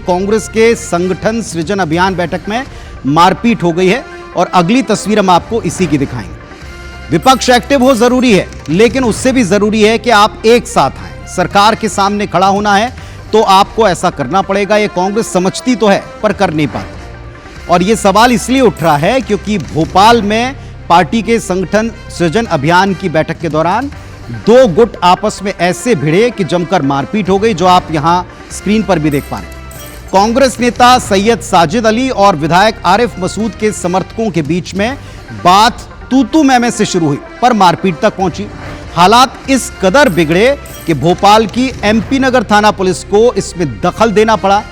कांग्रेस के संगठन सृजन अभियान बैठक में मारपीट हो गई है और अगली तस्वीर हम आपको इसी की दिखाएंगे। विपक्ष एक्टिव हो जरूरी है, लेकिन उससे भी जरूरी है कि आप एक साथ आए। सरकार के सामने खड़ा होना है तो आपको ऐसा करना पड़ेगा। ये कांग्रेस समझती तो है पर कर नहीं पाती, और ये सवाल इसलिए उठ रहा है क्योंकि भोपाल में पार्टी के संगठन सृजन अभियान की बैठक के दौरान दो गुट आपस में ऐसे भिड़े कि जमकर मारपीट हो गई, जो आप यहां स्क्रीन पर भी देख पा रहे हैं। कांग्रेस नेता सैयद साजिद अली और विधायक आरिफ मसूद के समर्थकों के बीच में बात तू मैं से शुरू हुई पर मारपीट तक पहुंची। हालात इस कदर बिगड़े कि भोपाल की एमपी नगर थाना पुलिस को इसमें दखल देना पड़ा,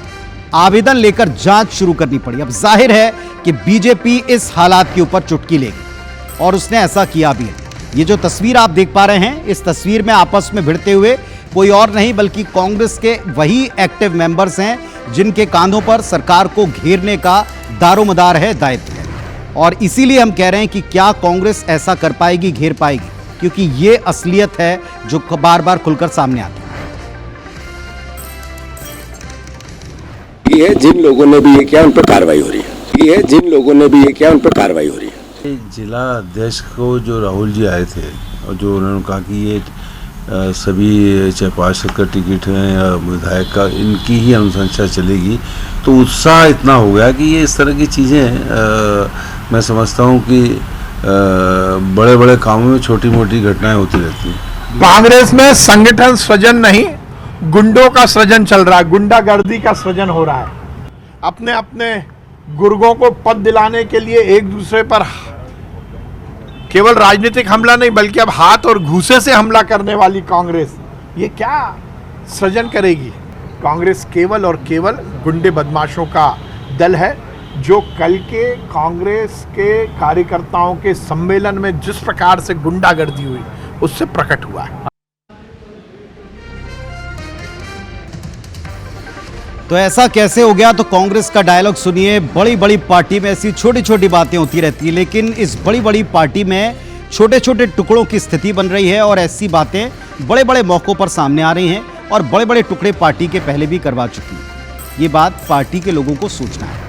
आवेदन लेकर जांच शुरू करनी पड़ी। अब जाहिर है कि बीजेपी इस हालात के ऊपर चुटकी लेगी और उसने ऐसा किया भी है। ये जो तस्वीर आप देख पा रहे हैं, इस तस्वीर में आपस में भिड़ते हुए कोई और नहीं बल्कि कांग्रेस के वही एक्टिव मेंबर्स हैं जिनके कांधों पर सरकार को घेरने का दारोमदार है, दायित्व है। और इसीलिए हम कह रहे हैं कि क्या कांग्रेस ऐसा कर पाएगी, घेर पाएगी, क्योंकि ये असलियत है जो बार बार खुलकर सामने आती है। ये जिन लोगों ने भी ये किया उन पर कार्रवाई हो रही है। ये जिन लोगों ने भी ये किया उन पर कार्रवाई हो रही है। जिला अध्यक्ष को जो राहुल जी आए थे और जो उन्होंने कहा कि ये सभी चाहे पार्षद का टिकट है या विधायक का, इनकी ही अनुशंसा चलेगी, तो उत्साह इतना हो गया कि ये इस तरह की चीज़ें मैं समझता हूँ कि बड़े बड़े कामों में छोटी मोटी घटनाएं होती रहती हैं। कांग्रेस में संगठन सृजन नहीं, गुंडों का सृजन चल रहा है, गुंडागर्दी का सृजन हो रहा है। अपने अपने गुर्गों को पद दिलाने के लिए एक दूसरे पर केवल राजनीतिक हमला नहीं बल्कि अब हाथ और घूसे से हमला करने वाली कांग्रेस ये क्या सृजन करेगी? कांग्रेस केवल और केवल गुंडे बदमाशों का दल है, जो कल के कांग्रेस के कार्यकर्ताओं के सम्मेलन में जिस प्रकार से गुंडागर्दी हुई उससे प्रकट हुआ है। तो ऐसा कैसे हो गया? तो कांग्रेस का डायलॉग सुनिए। बड़ी बड़ी पार्टी में ऐसी छोटी छोटी बातें होती रहती है, लेकिन इस बड़ी बड़ी पार्टी में छोटे छोटे टुकड़ों की स्थिति बन रही है और ऐसी बातें बड़े बड़े मौकों पर सामने आ रही हैं और बड़े बड़े टुकड़े पार्टी के पहले भी करवा चुकी हैं। ये बात पार्टी के लोगों को सोचना है।